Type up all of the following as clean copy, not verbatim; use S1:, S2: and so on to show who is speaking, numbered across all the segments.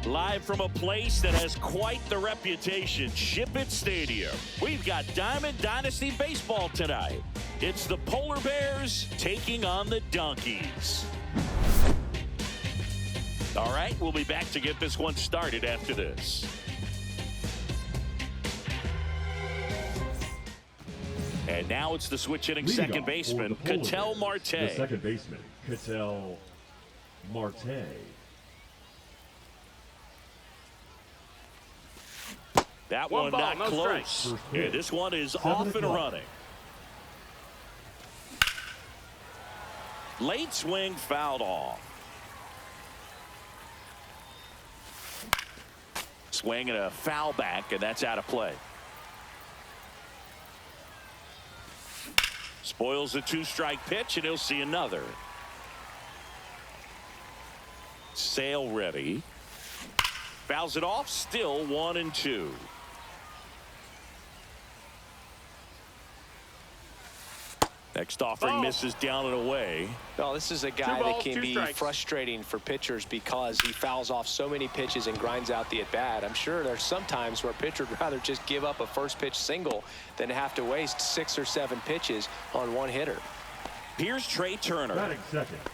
S1: Live from a place that has quite the reputation, Ship It Stadium. We've got Diamond Dynasty Baseball tonight. It's the Polar Bears taking on the Donkeys. All right, we'll be back to get this one started after this. And now it's the switch-hitting second baseman, Ketel Marte.
S2: The second baseman, Ketel Marte.
S1: That one not close. Yeah, this one is off and running. Late swing fouled off. Swing and a foul back, and that's out of play. Spoils the two-strike pitch, and he'll see another. Sale ready. Fouls it off, still 1-2. Next offering misses down and away.
S3: Well, this is a guy that can be frustrating for pitchers because he fouls off so many pitches and grinds out the at-bat. I'm sure there's some times where a pitcher would rather just give up a first pitch single than have to waste 6 or 7 pitches on one hitter.
S1: Here's Trey Turner.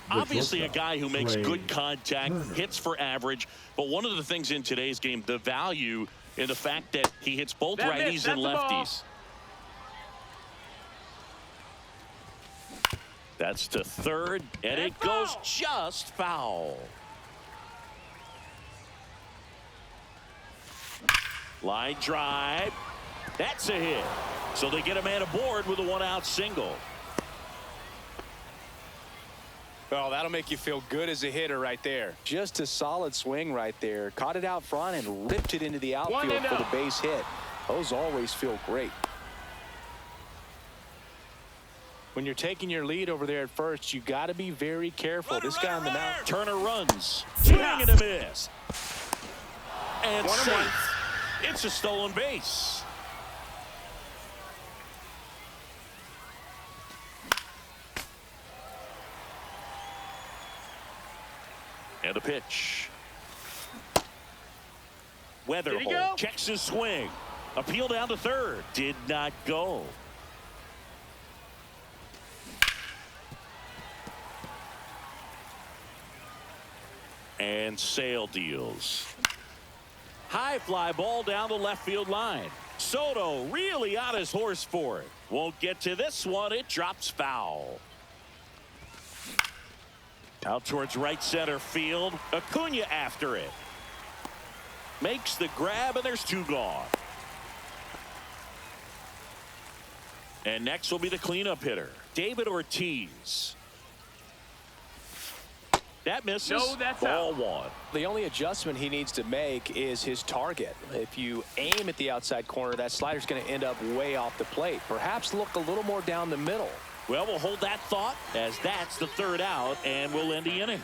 S1: Obviously a guy who makes good contact, hits for average, but one of the things in today's game, the value in the fact that he hits both righties and lefties. That's to third, and it goes just foul. Line drive. That's a hit. So they get a man aboard with a one-out single.
S3: Well, that'll make you feel good as a hitter right there. Just a solid swing right there. Caught it out front and ripped it into the outfield for the base hit. Those always feel great. When you're taking your lead over there at first, you got to be very careful. This guy on the mound.
S1: Turner runs. Swing and a miss. And safe. It's a stolen base. And the pitch. Weatherholt checks his swing. Appeal down to third. Did not go. And Sale deals. High fly ball down the left field line. Soto really on his horse for it. Won't get to this one. It drops foul. Out towards right center field. Acuna after it. Makes the grab, and there's 2 gone. And next will be the cleanup hitter, David Ortiz. That misses.
S4: No, that's
S1: ball
S4: out.
S1: 1.
S3: The only adjustment he needs to make is his target. If you aim at the outside corner, that slider's going to end up way off the plate. Perhaps look a little more down the middle.
S1: Well, we'll hold that thought as that's the 3rd out, and we'll end the inning.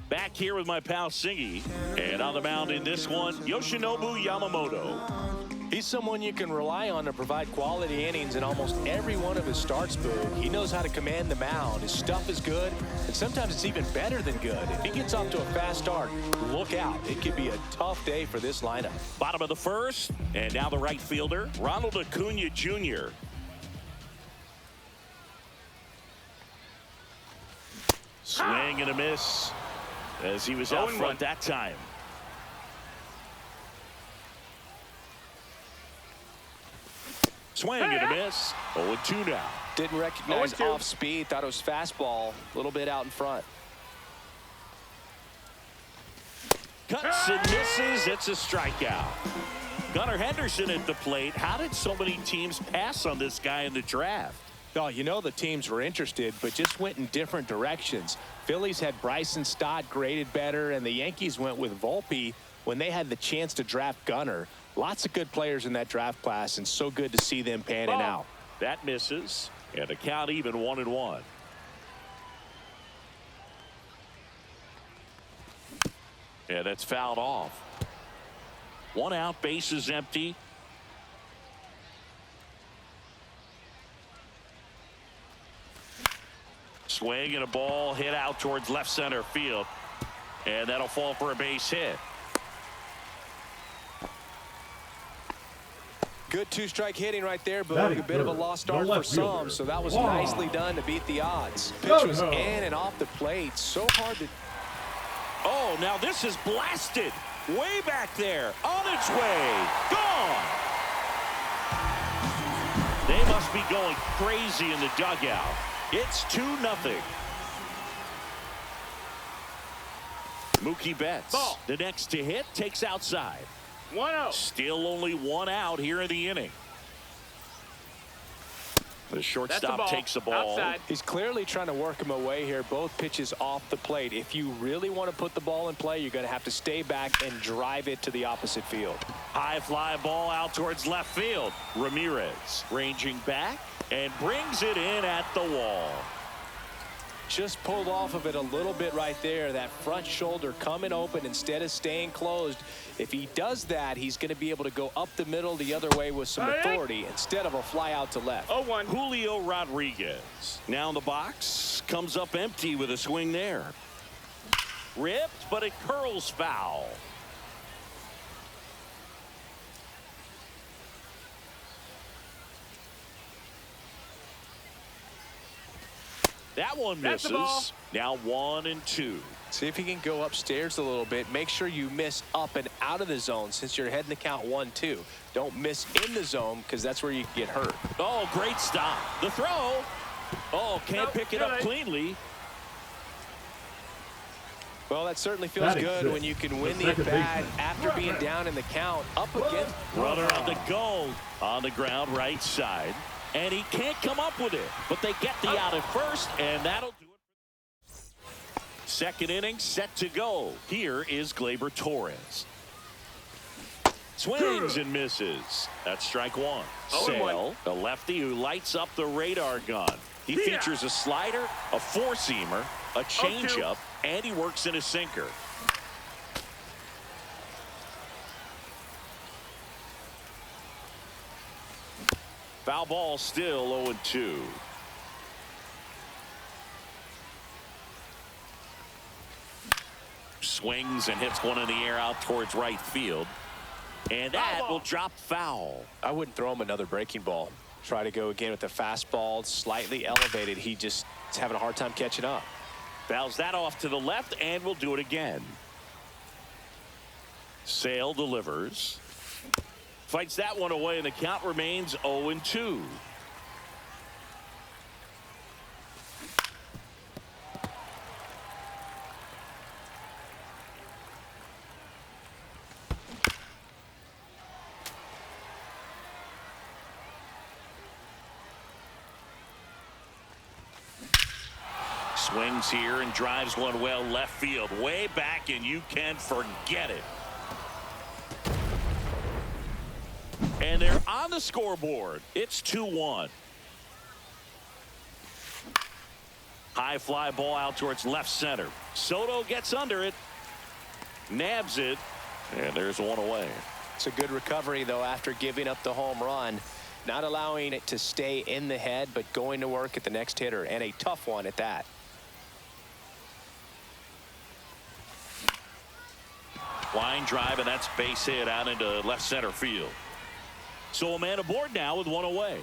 S1: Back here with my pal Singy, and on the mound in this one, Yoshinobu Yamamoto.
S3: He's someone you can rely on to provide quality innings in almost every one of his starts, Boog. He knows how to command the mound. His stuff is good, and sometimes it's even better than good. If he gets off to a fast start, look out. It could be a tough day for this lineup.
S1: Bottom of the 1st, and now the right fielder, Ronald Acuna Jr. Swing and a miss as he was out front that time. Swing and a miss. 0-2 now.
S3: Didn't recognize off speed. Thought it was fastball. A little bit out in front.
S1: Cuts and misses. It's a strikeout. Gunnar Henderson at the plate. How did so many teams pass on this guy in the draft?
S3: Oh, you know the teams were interested, but just went in different directions. Phillies had Bryson Stott graded better, and the Yankees went with Volpe when they had the chance to draft Gunnar. Lots of good players in that draft class, and so good to see them panning out.
S1: That misses, and the count even 1-1. Yeah, that's fouled off. 1 out, base is empty. Swing and a ball hit out towards left center field. And that'll fall for a base hit.
S3: Good two-strike hitting right there, but
S2: Batting
S3: a bit of a
S2: third,
S3: lost
S2: the
S3: start for
S2: left
S3: some,
S2: fielder.
S3: so that was
S2: Wow.
S3: nicely done to beat the odds. Pitch was in and off the plate. So hard to...
S1: Oh, now this is blasted. Way back there. On its way. Gone. They must be going crazy in the dugout. It's 2-0. Mookie Betts,
S4: Ball.
S1: the next to hit, takes outside.
S4: 1-0.
S1: Still only one out here in the inning. The shortstop
S4: ball.
S1: takes the ball.
S4: Outside.
S3: He's clearly trying to work him away here. Both pitches off the plate. If you really want to put the ball in play, you're going to have to stay back and drive it to the opposite field.
S1: High fly ball out towards left field. Ramirez ranging back and brings it in at the wall.
S3: Just pulled off of it a little bit right there. That front shoulder coming open instead of staying closed. If he does that, he's going to be able to go up the middle the other way with some authority instead of a fly out to left.
S4: 0-1.
S1: Julio Rodriguez now in the box, comes up empty with a swing there. Ripped, but it curls foul. That one
S4: That's the ball.
S1: misses. Now 1-2.
S3: See if he can go upstairs a little bit. Make sure you miss up and out of the zone since you're heading the count 1-2. Don't miss in the zone because that's where you can get hurt.
S1: Oh, great stop. The throw. Oh, can't
S4: Nope,
S1: pick it
S4: too
S1: up
S4: late.
S1: cleanly.
S3: Well, that certainly feels
S2: Batting
S3: good
S2: sixth,
S3: when you can win
S2: the
S3: the
S2: second
S3: at-bat
S2: baseman.
S3: after being down in the count up against.
S1: Runner on the go. On the ground right side. And he can't come up with it. But they get the out at first, and that'll do it. Second inning set to go. Here is Gleyber Torres. Swings and misses. That's strike one.
S4: 0-1.
S1: Sale, the lefty who lights up the radar gun. He
S4: Yeah.
S1: features a slider, a four-seamer, a
S4: 0-2.
S1: changeup, and he works in a sinker. Foul ball still 0-2. Swings and hits one in the air out towards right field. And that will drop foul.
S3: I wouldn't throw him another breaking ball. Try to go again with the fastball slightly elevated. He just is having a hard time catching up.
S1: Fouls that off to the left and will do it again. Sale delivers. Fights that one away and the count remains 0-2. Swings here and drives one well left field, way back, and you can forget it. And they're on the scoreboard. It's 2-1. High fly ball out towards left center. Soto gets under it, nabs it, and there's one away.
S3: It's a good recovery, though, after giving up the home run. Not allowing it to stay in the head, but going to work at the next hitter, and a tough one at that.
S1: Line drive, and that's base hit out into left center field. So a man aboard now with one away.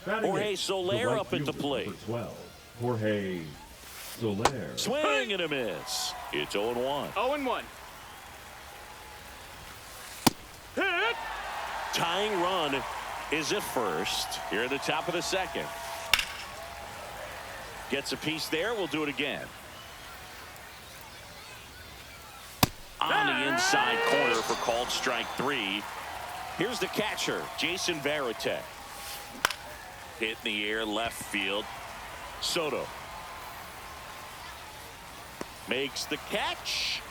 S2: Batting
S1: Jorge
S2: eighth,
S1: Soler
S2: the right
S1: up at the
S2: fielder,
S1: plate.
S2: number 12, Jorge Soler.
S1: Swing and a miss. It's 0-1.
S4: 0-1. Hit.
S1: Tying run is at first. Here at the top of the second. Gets a piece there. We'll do it again. On the inside corner for called strike three. Here's the catcher, Jason Varitek. Hit in the air, left field. Soto makes the catch,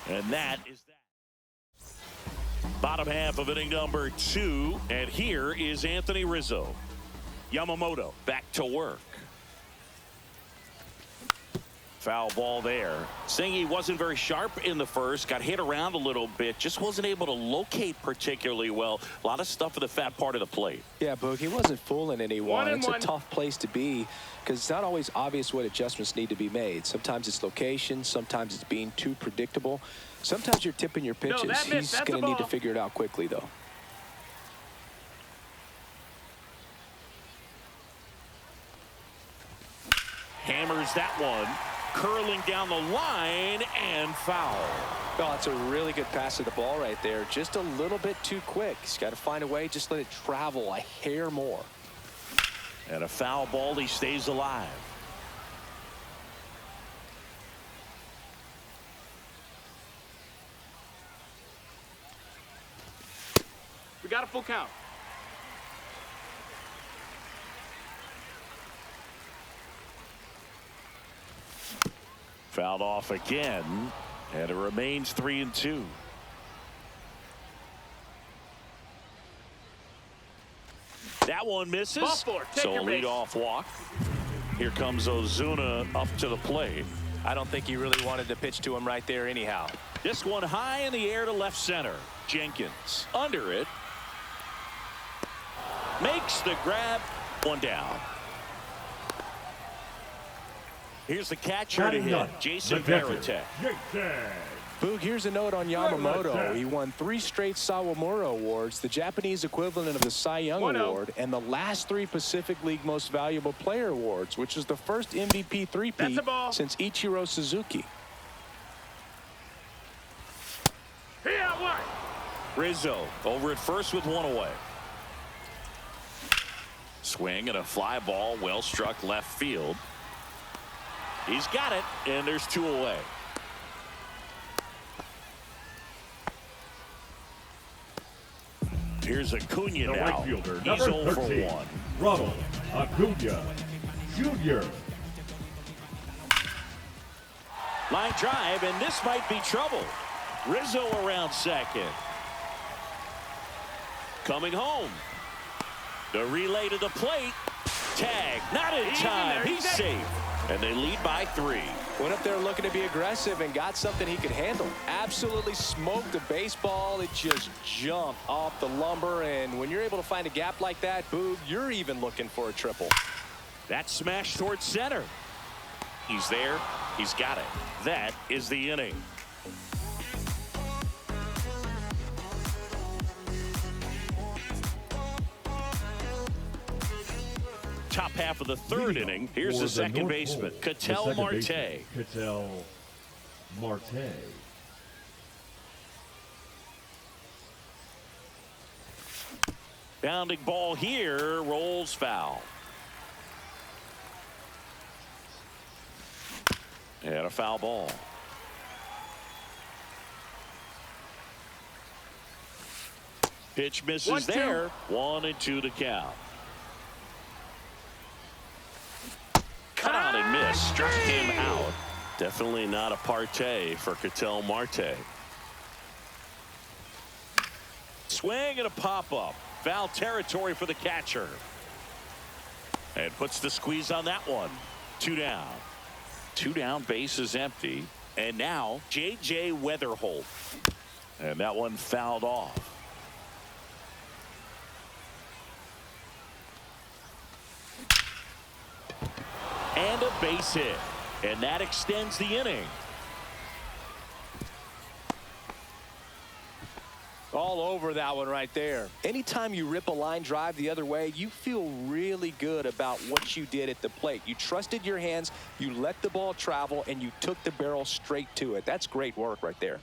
S1: and that is that. Bottom half of inning number 2, and here is Anthony Rizzo. Yamamoto back to work. foul ball there. Singy wasn't very sharp in the first, got hit around a little bit, just wasn't able to locate particularly well. A lot of stuff in the fat part of the plate.
S3: Yeah, Boog, he wasn't fooling anyone. It's
S4: 1-1.
S3: a tough place to be because it's not always obvious what adjustments need to be made. Sometimes it's location, sometimes it's being too predictable. Sometimes you're tipping your pitches.
S4: that missed.
S3: He's
S4: That's
S3: going
S4: a
S3: to need to
S4: ball.
S3: figure it out quickly, though.
S1: Hammers that one, curling down the line and foul.
S3: Well, it's a really good pass of the ball right there. Just a little bit too quick. He's got to find a way. Just let it travel a hair more.
S1: And a foul ball, he stays alive.
S4: We got a full count.
S1: Fouled off again, and it remains 3-2. That one misses.
S4: Ball four, take
S1: So a
S4: your base.
S1: leadoff walk. Here comes Ozuna up to the plate.
S3: I don't think he really wanted to pitch to him right there anyhow.
S1: This one high in the air to left center. Jenkins under it. Makes the grab. One down. Here's the catcher to hit. Jason Varitek.
S3: Boog, here's a note on Yamamoto. He won 3 straight Sawamura Awards, the Japanese equivalent of the Cy Young
S4: 1-0.
S3: Award, and the last 3 Pacific League Most Valuable Player Awards, which is the first MVP
S4: That's
S3: three-peat
S4: a ball.
S3: since Ichiro Suzuki.
S4: He out wide.
S1: Rizzo over at first with one away. Swing and a fly ball, well struck left field. He's got it, and there's 2 away. Here's Acuna
S2: The
S1: now.
S2: right fielder,
S1: He's
S2: number
S1: 0 for
S2: 13,
S1: 1.
S2: Ronald Acuna Jr.
S1: Line drive, and this might be trouble. Rizzo around second. Coming home. The relay to the plate. Tag. Not in
S4: He's in
S1: time.
S4: there.
S1: He's safe. And they lead by 3.
S3: Went up there looking to be aggressive and got something he could handle. Absolutely smoked the baseball. It just jumped off the lumber, and when you're able to find a gap like that, Boog, you're even looking for a triple.
S1: That smash towards center. He's there. He's got it. That is the inning. Top half of the third inning. Here's
S2: For
S1: the second
S2: North
S1: baseman,
S2: Pole,
S1: Ketel
S2: the second
S1: Marte.
S2: baseman, Ketel Marte.
S1: Bounding ball here, rolls foul. And a foul ball. Pitch misses
S4: 1-2.
S1: there. 1-2 to count. Cut out and miss. Struck him out. Definitely not a partay for Ketel Marte. Swing and a pop-up. Foul territory for the catcher. And puts the squeeze on that one. 2 down. 2 down, base is empty. And now J.J. Weatherholt. And that one fouled off. And a base hit. And that extends the inning.
S3: All over that one right there. Anytime you rip a line drive the other way, you feel really good about what you did at the plate. You trusted your hands, you let the ball travel, and you took the barrel straight to it. That's great work right there.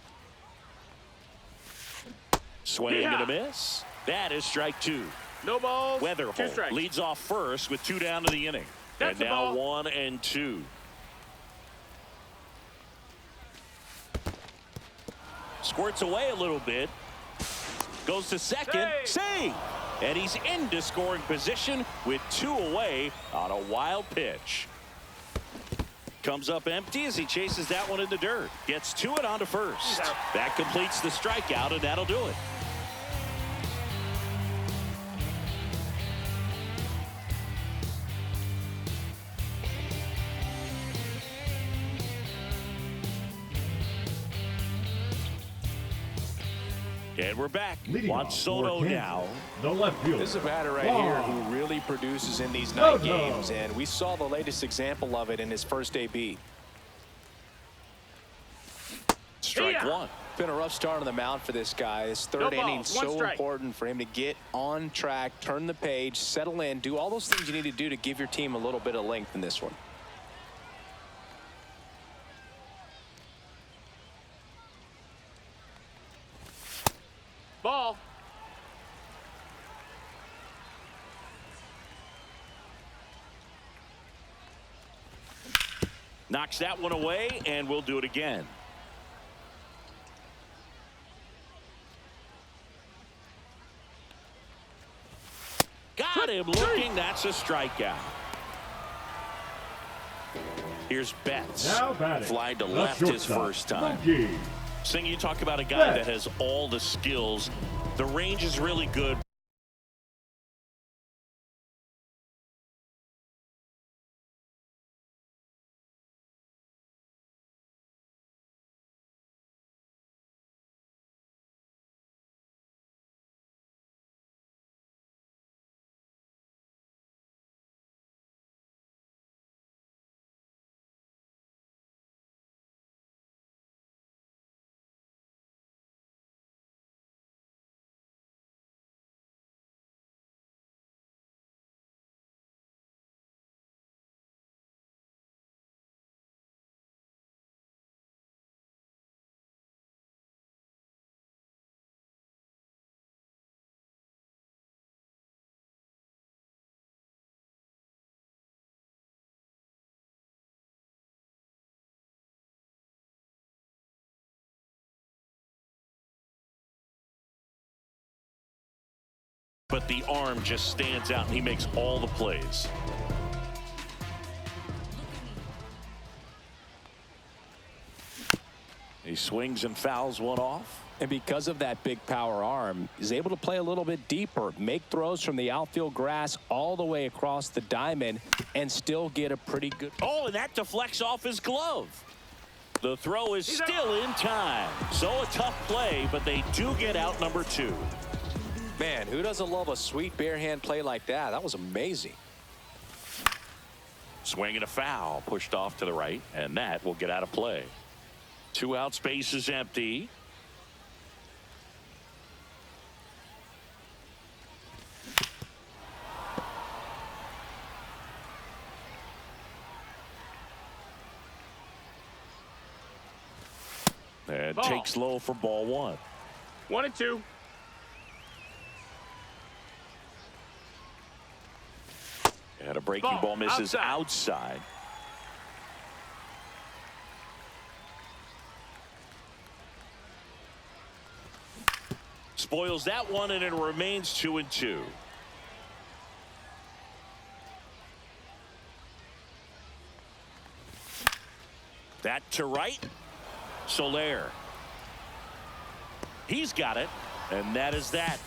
S1: Swing and a miss. That is strike 2.
S4: No balls. 2
S1: Weatherholt
S4: strikes.
S1: leads off first with 2 down to the inning.
S4: That's
S1: and
S4: a
S1: now
S4: ball.
S1: 1 and 2. Squirts away a little bit. Goes to second. Save. And he's into scoring position with 2 away on a wild pitch. Comes up empty as he chases that one in the dirt. Gets to it onto first. That completes the strikeout, and that'll do it. And we're back.
S2: Leading
S1: Juan
S2: off
S1: Soto
S2: for Kansas,
S1: now.
S2: the left fielder.
S3: This is a batter right
S2: Juan
S3: here who really produces in these night
S2: Soto.
S3: games, and we saw the latest example of it in his first AB.
S1: Strike one.
S3: Been a rough start on the mound for this guy. His third inning so important for him to get on track, turn the page, settle in, do all those things you need to do to give your team a little bit of length in this one.
S4: Ball.
S1: Knocks that one away, and we'll do it again. Got him looking. That's a strikeout. Here's Betts.
S2: Now batting,
S1: Fly to
S2: the
S1: left his
S2: shortstop,
S1: first time.
S2: Mookie
S1: Sing, you talk about a guy
S2: Betts.
S1: that has all the skills. The range is really good. But the arm just stands out, and he makes all the plays. He swings and fouls one off.
S3: And because of that big power arm, he's able to play a little bit deeper, make throws from the outfield grass all the way across the diamond, and still get a pretty good.
S1: Oh, and that deflects off his glove. The throw is still in time. So a tough play, but they do get out number two.
S3: Man, who doesn't love a sweet bare hand play like that? That was amazing.
S1: Swing and a foul, pushed off to the right, and that will get out of play. 2 out, space is empty. And
S4: Ball.
S1: takes low for ball one.
S4: 1-2.
S1: And a breaking ball misses outside. Spoils that one, and it remains 2-2. That to right. Soler. He's got it, and that is that.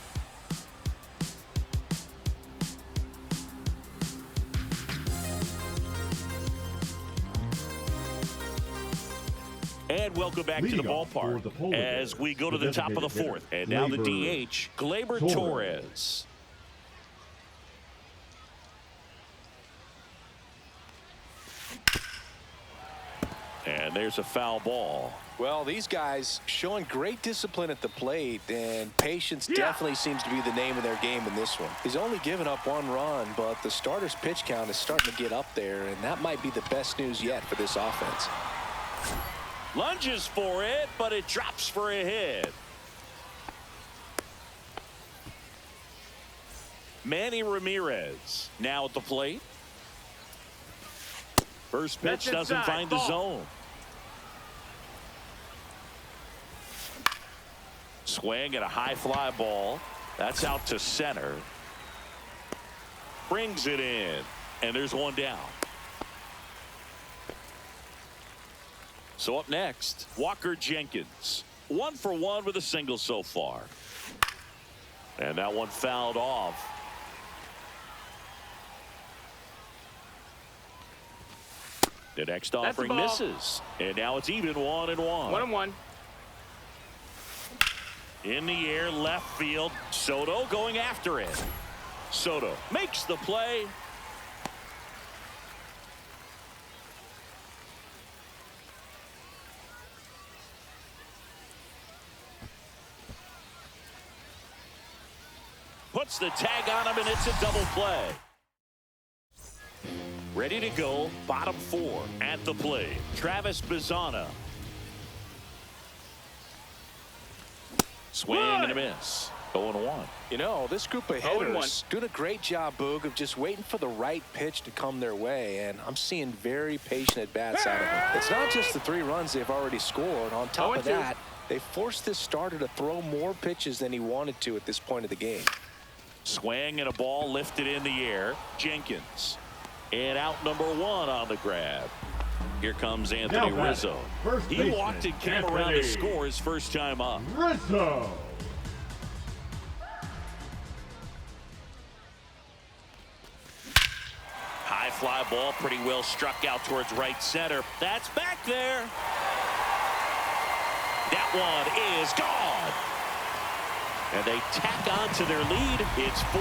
S1: And welcome back to the ballpark as we go to the top of the fourth. And now the DH, Gleyber Torres. And there's a foul ball.
S3: Well, these guys showing great discipline at the plate, and patience definitely seems to be the name of their game in this one. He's only given up 1 run, but the starter's pitch count is starting to get up there, and that might be the best news yet for this offense.
S1: Lunges for it, but it drops for a hit. Manny Ramirez now at the plate. First pitch doesn't find the zone. Swing at a high fly ball. That's out to center. Brings it in, and there's one down. So up next, Walker Jenkins. 1 for 1 with a single so far. And that one fouled off. The next offering misses. And now it's even 1-1.
S4: 1-1.
S1: In the air, left field. Soto going after it. Soto makes the play. Puts the tag on him, and it's a double play. Ready to go, bottom 4 at the plate. Travis Bazzana. Swing and a miss. 0-1.
S3: You know, this group of hitters doing a great job, Boog, of just waiting for the right pitch to come their way, and I'm seeing very patient at-bats out of them. It's not just the 3 runs they've already scored. On top of that, they forced this starter to throw more pitches than he wanted to at this point of the game.
S1: Swing and a ball lifted in the air. Jenkins. And out number 1 on the grab. Here comes Anthony Rizzo. He walked and came around to score his first time up.
S2: Rizzo.
S1: High fly ball, pretty well struck out towards right center. That's back there. That one is gone. And they tack on to their lead. It's 4-1.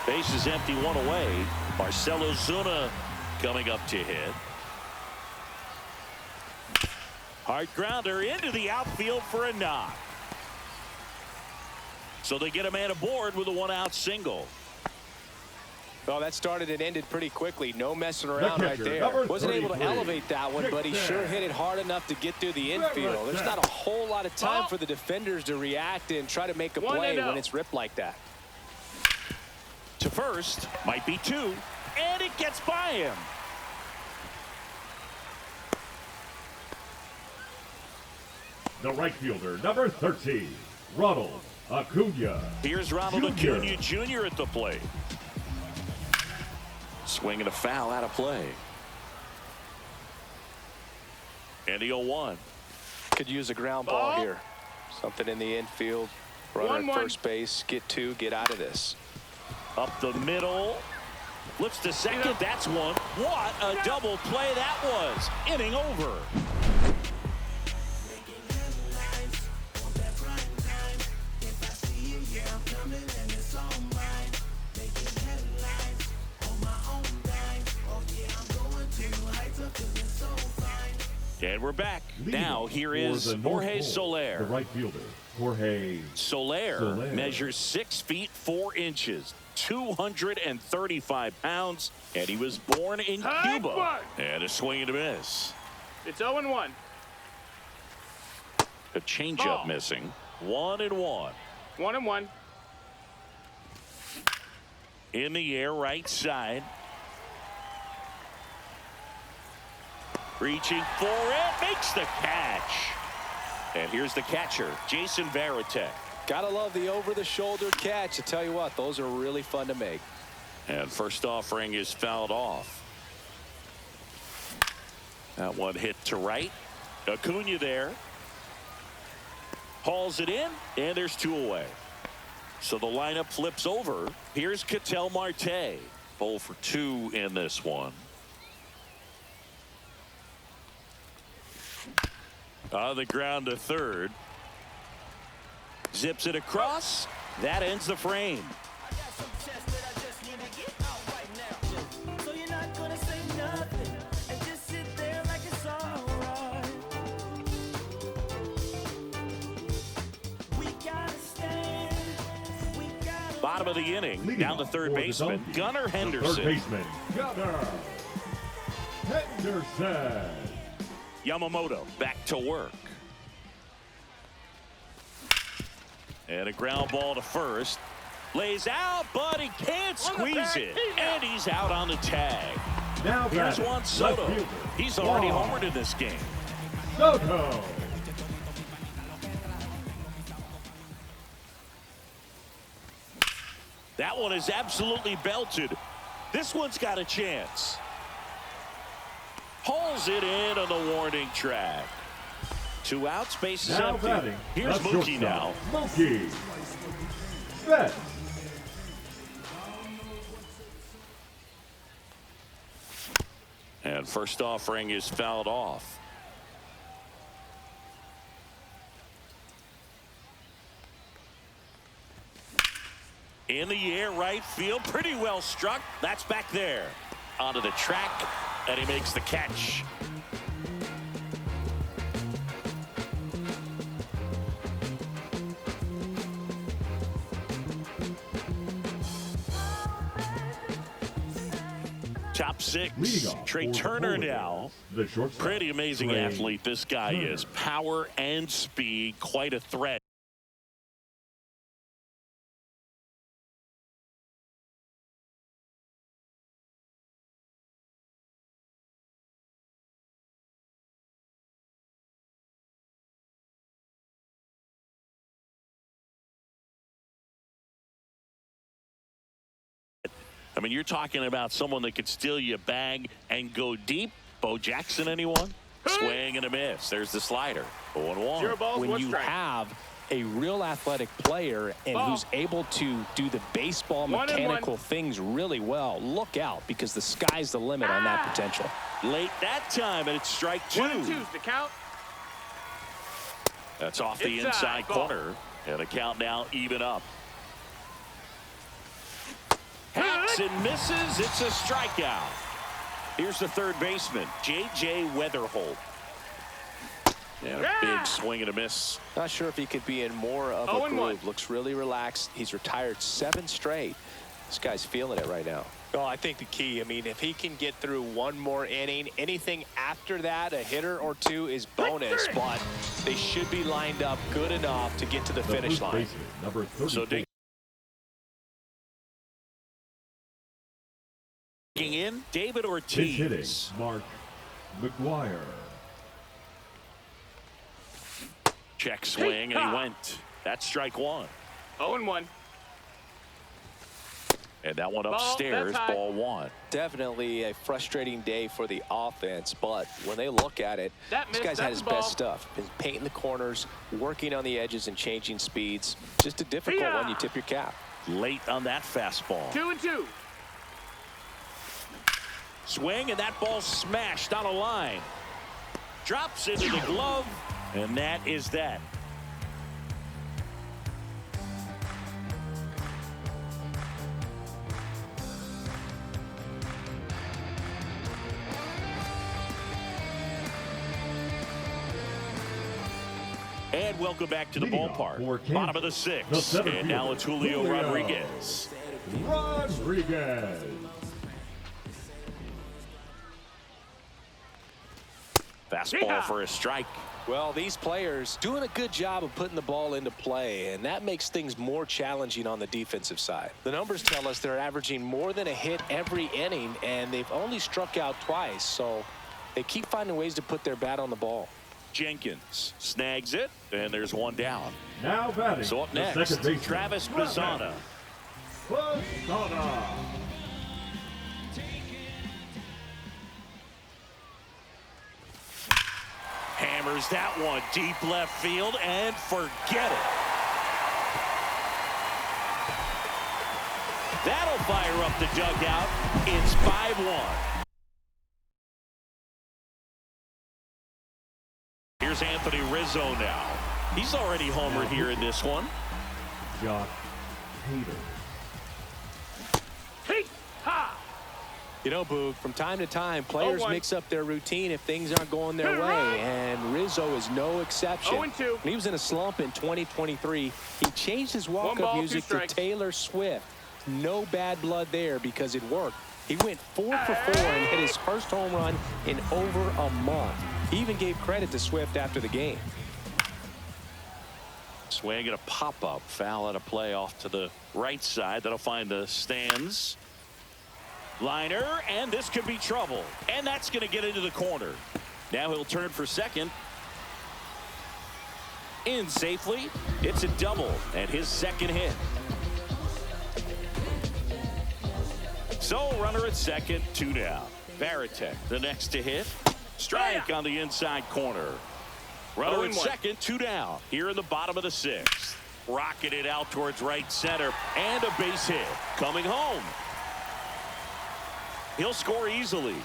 S1: Base is empty, 1 away. Marcell Ozuna coming up to hit. Hard grounder into the outfield for a knock. So they get a man aboard with a 1-out single.
S3: Well, that started and ended pretty quickly. No messing around right there. Wasn't able to elevate that one, but he sure hit it hard enough to get through the infield. There's not a whole lot of time for the defenders to react and try to make a play when it's ripped like that.
S1: To first, might be 2, and it gets by him.
S2: The right fielder, number 13, Ronald Acuna.
S1: Here's Ronald Acuna Jr. at the plate. Swinging a foul out of play. And the 0-1.
S3: Could use a ground ball here. Something in the infield. Runner at first base. Get 2. Get out of this.
S1: Up the middle. Flips to second. That's one. What a double play that was. Inning over. And we're back. Now here is Jorge Soler.
S2: The right fielder, Jorge
S1: Soler measures 6 feet 4 inches, 235 pounds, and he was born in Cuba. And a swing and a miss.
S4: It's 0-1.
S1: A changeup missing. 1-1.
S4: 1-1.
S1: In the air, right side. Reaching for it, makes the catch. And here's the catcher, Jason Varitek.
S3: Gotta love the over-the-shoulder catch. I tell you what, those are really fun to make.
S1: And first offering is fouled off. That one hit to right. Acuna there. Hauls it in, and there's 2 away. So the lineup flips over. Here's Ketel Marte. 0 for 2 in this one. On the ground to third. Zips it across. That ends the frame. Bottom of the inning. Down to third baseman, Gunnar Henderson.
S2: Third baseman, Gunnar Henderson.
S1: Yamamoto back to work. And a ground ball to first. Lays out, but he can't squeeze it. And he's out on the tag.
S2: Now
S1: here's Juan Soto. He's already homered in this game.
S2: Soto.
S1: That one is absolutely belted. This one's got a chance. Hauls it in on the warning track. 2 outs, base is empty. Here's Mookie now.
S2: Mookie Betts.
S1: And first offering is fouled off. In the air, right field, pretty well struck. That's back there. Onto the track, and he makes the catch. Top six, Trey Turner now.
S2: The shortstop,
S1: Pretty amazing
S2: Trey
S1: athlete this guy
S2: Turner.
S1: is. Power and speed, quite a threat. I mean, you're talking about someone that could steal you a bag and go deep. Bo Jackson, anyone? Swing and a miss. There's the slider. 0-1.
S4: 0 balls,
S3: When
S4: 1
S3: you
S4: strike.
S3: have a real athletic player and who's able to do the baseball
S4: 1-1.
S3: mechanical things really well, look out, because the sky's the limit on that potential.
S1: Late that time, and it's strike 2.
S4: 1 and 2's the count.
S1: That's off the inside
S4: ball.
S1: corner. And the count now even up. Hacks and misses. It's a strikeout. Here's the third baseman, J.J. Weatherholt. And a big swing and a miss.
S3: Not sure if he could be in more of a
S4: 0-1.
S3: groove. Looks really relaxed. He's retired 7 straight. This guy's feeling it right now. Well, I think the key, I mean, if he can get through one more inning, anything after that, a hitter or two is bonus, but they should be lined up good enough to get to the finish
S2: first
S3: line.
S2: baseman, number 34.
S1: So digging in, David
S2: Pitch hitting,
S1: Ortiz.
S2: Mark McGuire.
S1: Check swing, and he went. That's strike 1.
S4: 0 and 1.
S1: And that one
S4: Ball,
S1: upstairs,
S4: that's high.
S1: ball 1.
S3: Definitely a frustrating day for the offense, but when they look at it,
S4: That
S3: this
S4: missed,
S3: guy's had
S4: that's
S3: his
S4: a ball.
S3: best stuff. Been painting the corners, working on the edges and changing speeds. Just a difficult
S4: Yeah.
S3: one. You tip your cap.
S1: Late on that fastball.
S4: 2 and 2.
S1: Swing, and that ball smashed on a line. Drops into the glove, and that is that. And welcome back to the
S2: Leading off for
S1: ballpark.
S2: Kansas,
S1: Bottom of the
S2: the
S1: 6th.
S2: center
S1: And now
S2: fielder,
S1: it's Julio
S2: Julio
S1: Rodriguez.
S2: Rodriguez.
S1: Fastball
S4: Yeah.
S1: for a strike.
S3: Well, these players doing a good job of putting the ball into play, and that makes things more challenging on the defensive side. The numbers tell us they're averaging more than a hit every inning, and they've only struck out twice, so they keep finding ways to put their bat on the ball.
S1: Jenkins snags it, and there's one down.
S2: Now batting,
S1: So up
S2: the
S1: next,
S2: second baseman,
S1: Travis Bazzana.
S2: Bazzana.
S1: Hammers that one deep left field, and forget it. That'll fire up the dugout. It's 5-1. Here's Anthony Rizzo now. He's already homered here in this one.
S2: Josh Hader.
S4: Hey, ha!
S3: You know, Boog, from time to time, players
S4: 0-1.
S3: mix up their routine if things aren't going their way, and Rizzo is no exception.
S4: 0-2.
S3: When he was in a slump in 2023, he changed his
S4: 1
S3: walk-up
S4: ball, 2
S3: music to
S4: strikes.
S3: Taylor Swift. No bad blood there because it worked. He went 4 for 4 and hit his first home run in over a month. He even gave credit to Swift after the game.
S1: Swing and a pop-up. Foul out of play off to the right side. That'll find the stands. Liner, and this could be trouble. And that's going to get into the corner. Now he'll turn for second. In safely. It's a double, and his second hit. So runner at second, 2 down. Varitek, the next to hit. Strike on the inside corner. Runner at
S4: 0-1.
S1: second, 2 down. Here in the bottom of the 6th. Rocketed out towards right center, and a base hit. Coming home. He'll score easily.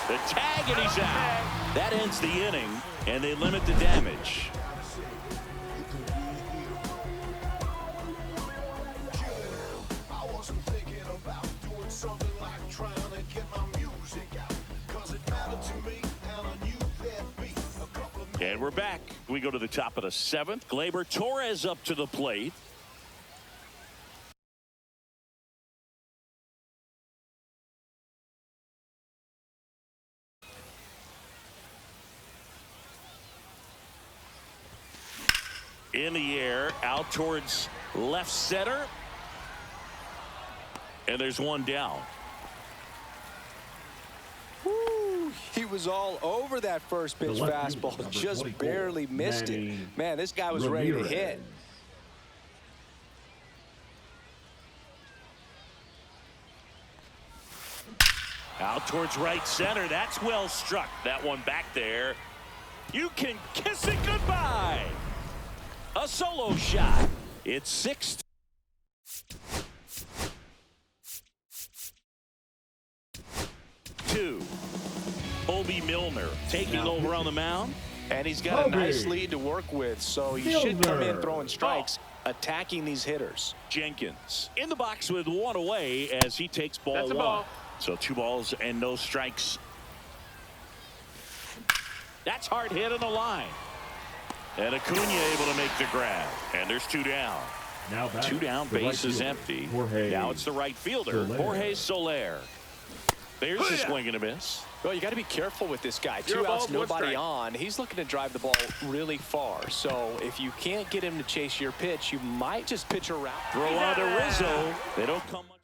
S1: The tag, and he's out. That ends the inning, and they limit the damage. And we're back. We go to the top of the 7th. Gleyber Torres up to the plate. In the air, out towards left center. And there's one down.
S3: Woo, he was all over that first pitch fastball, just barely missed it. Man, this guy was ready to hit.
S1: Out towards right center. That's well struck. That one back there. You can kiss it goodbye. A solo shot. It's 6-2. Obi Milner taking over on the mound.
S3: And he's got a nice lead to work with, so he should come in throwing strikes, attacking these hitters.
S1: Jenkins in the box with one away as he takes ball
S4: That's a
S1: one.
S4: ball.
S1: So 2 balls and no strikes. That's hard hit on the line. And Acuna able to make the grab. And there's 2 down.
S2: Now
S1: 2 down, base is empty. Now it's the right fielder, Jorge Soler. There's a swing and a miss.
S3: Well, you got to be careful with this guy. 2
S4: Zero
S3: outs,
S4: balls, 1
S3: nobody
S4: strike.
S3: on. He's looking to drive the ball really far. So if you can't get him to chase your pitch, you might just pitch around.
S1: Throw on to Rizzo. They don't come much.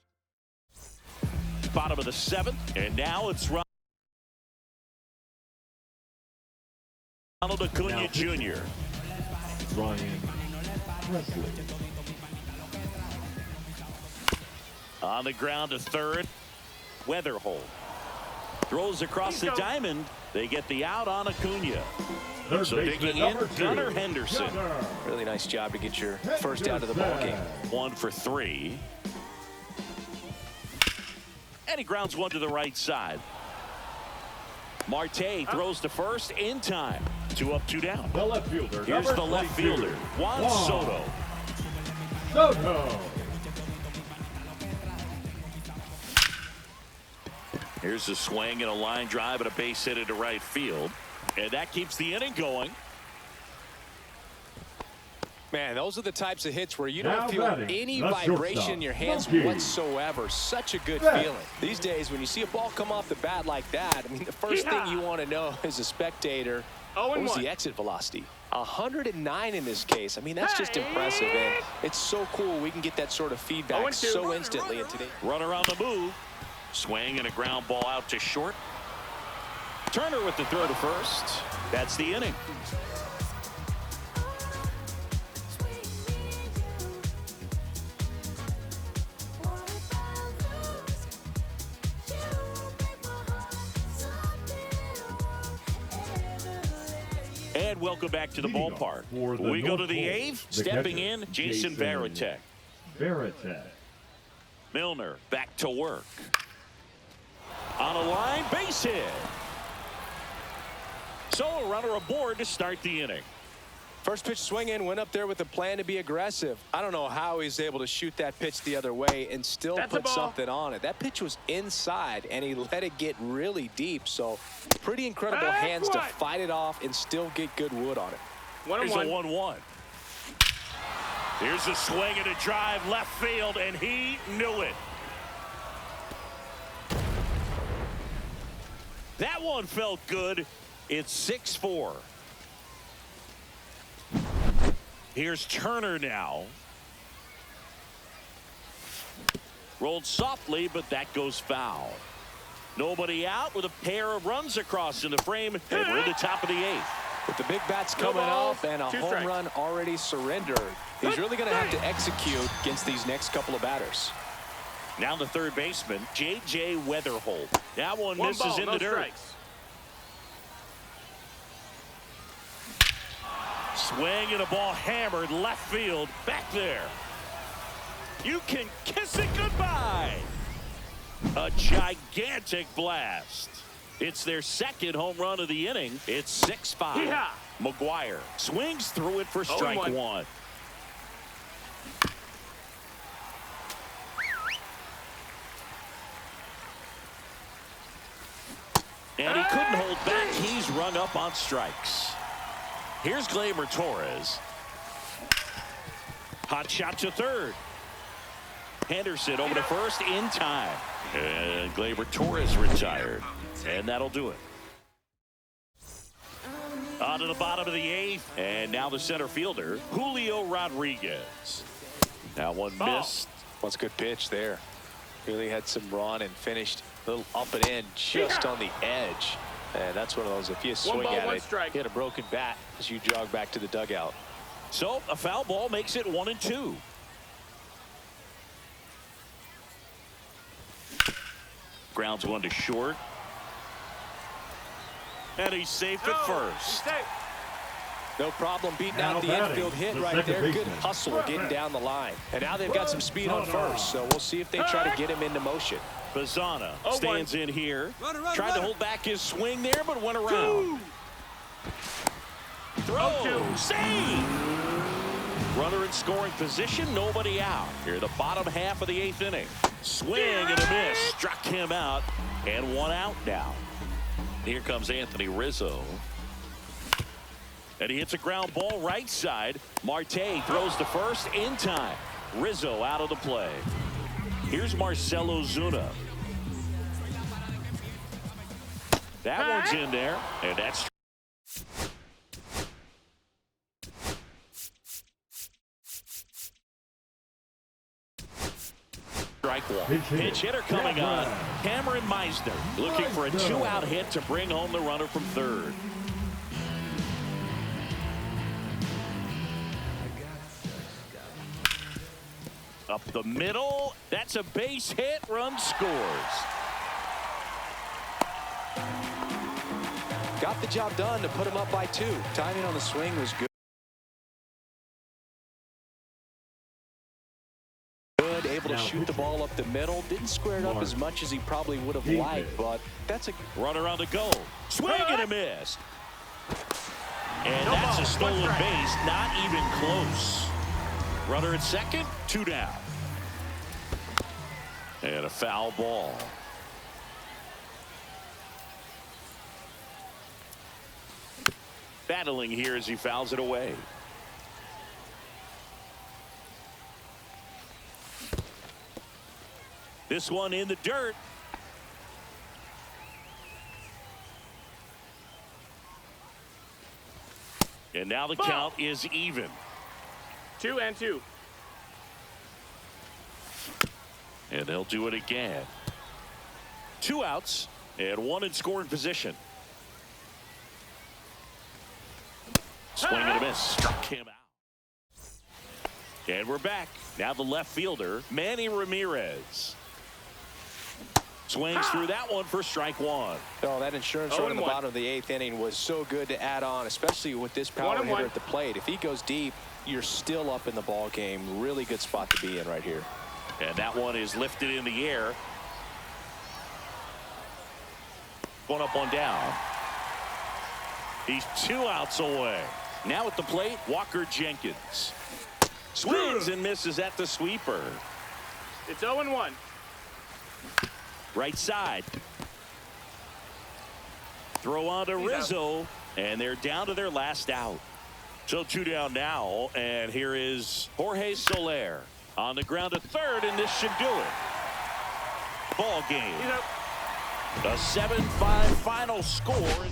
S1: Bottom of the 7th, and now it's Ronald Acuna Jr.
S2: Ryan Presley.
S1: On the ground to third. Weatherhold throws across the diamond. They get the out on Acuna.
S2: Third
S1: So
S2: baseman
S1: digging in,
S2: number 2,
S1: Gunnar Henderson.
S2: Gunnar
S3: Really nice job to get your first out of the ball game.
S1: 1 for 3. And he grounds one to the right side. Marte throws to first in time. 2 up, 2 down.
S2: The left fielder.
S1: Here's
S2: number
S1: the left
S2: 22,
S1: fielder, Juan Soto.
S2: Soto.
S1: Here's a swing and a line drive and a base hit into right field. And that keeps the inning going.
S3: Man, those are the types of hits where you
S2: Now
S3: don't feel
S2: batting,
S3: any
S2: the
S3: vibration in your hands
S2: shortstop,
S3: whatsoever. Such a good
S2: Betts.
S3: feeling. These days, when you see a ball come off the bat like that, I mean, the first thing you want to know as a spectator, what was the exit velocity? 109 in this case. I mean, that's just impressive, and it's so cool we can get that sort of feedback so instantly in today.
S1: Runner on the move. Swing and a ground ball out to short. Turner with the throw to first. That's the inning. And welcome back to the
S2: Leading off
S1: ballpark.
S2: for the
S1: We go
S2: North
S1: to the
S2: Pole,
S1: eighth.
S2: the
S1: Stepping
S2: catcher,
S1: in, Jason Varitek.
S2: Varitek.
S1: Milner back to work. On a line, base hit. So a runner aboard to start the inning.
S3: First pitch swing in, went up there with a plan to be aggressive. I don't know how he's able to shoot that pitch the other way and still put something on it. That pitch was inside, and he let it get really deep. So pretty incredible hands to fight it off and still get good wood on it.
S1: Here's a 1-1. Here's a swing and a drive left field, and he knew it. That one felt good. It's 6-4. Here's Turner now. Rolled softly, but that goes foul. Nobody out with a pair of runs across in the frame, and we're at the top of the 8th.
S3: With the big bats coming up and a home run already surrendered, he's really going to have to execute against these next couple of batters.
S1: Now the third baseman, J.J. Weatherhold. That one misses in the dirt. Swing and a ball hammered left field back there. You can kiss it goodbye. A gigantic blast. It's their second home run of the inning. It's 6-5. McGuire swings through it for strike 1. And he couldn't hold back. He's rung up on strikes. Here's Gleyber Torres. Hot shot to third. Henderson over to first in time. And Gleyber Torres retired. And that'll do it. On to the bottom of the eighth. And now the center fielder, Julio Rodriguez. Now one missed.
S3: What's a good pitch there. Really had some run and finished a little up and in just on the edge. And that's one of those, if you swing at it, hit a broken bat as you jog back to the dugout.
S1: So a foul ball makes it 1-2. Grounds one to short. And he's safe at first.
S3: No problem beating
S2: Now
S3: out the
S2: batting,
S3: infield hit
S2: the
S3: right
S2: second
S3: there. Good
S2: baseman.
S3: hustle getting down the line. And now they've got some speed on first, so we'll see if they try to get him into motion.
S1: Bazana stands in here. Tried to hold back his swing there, but went around. Throw. Save. Runner in scoring position. Nobody out. Here, the bottom half of the eighth inning. Swing and a miss. Struck him out. And one out now. Here comes Anthony Rizzo. And he hits a ground ball right side. Marte throws to first in time. Rizzo out of the play. Here's Marcelo Zuna. That one's in there. And that's strike one. Pitch hitter coming on. Cameron Meisner looking for a two-out hit to bring home the runner from third. Up the middle. That's a base hit. Run scores.
S3: Got the job done to put him up by 2. Timing on the swing was good. Able to shoot the ball up the middle. Didn't square it up as much as he probably would have liked, but that's a
S1: runner on the go. Swing and a miss. And that's a stolen base. Not even close. Runner at second. 2 down. And a foul ball. Battling here as he fouls it away. This one in the dirt. And now the count is even.
S4: 2-2.
S1: And they'll do it again. 2 outs and 1 in scoring position. Swing and a miss. Struck him out. And we're back. Now the left fielder, Manny Ramirez. Swings through that one for strike one.
S3: Oh, that insurance run in the bottom of the 8th inning was so good to add on, especially with this power hitter at the plate. If he goes deep, you're still up in the ball game. Really good spot to be in right here.
S1: And that one is lifted in the air. One up, one down. He's 2 outs away. Now at the plate, Walker Jenkins. Swings and misses at the sweeper.
S4: It's 0-1.
S1: Right side. Throw on to Rizzo, and they're down to their last out. So 2 down now, and here is Jorge Soler on the ground at third, and this should do it. Ball game. A 7-5 final score.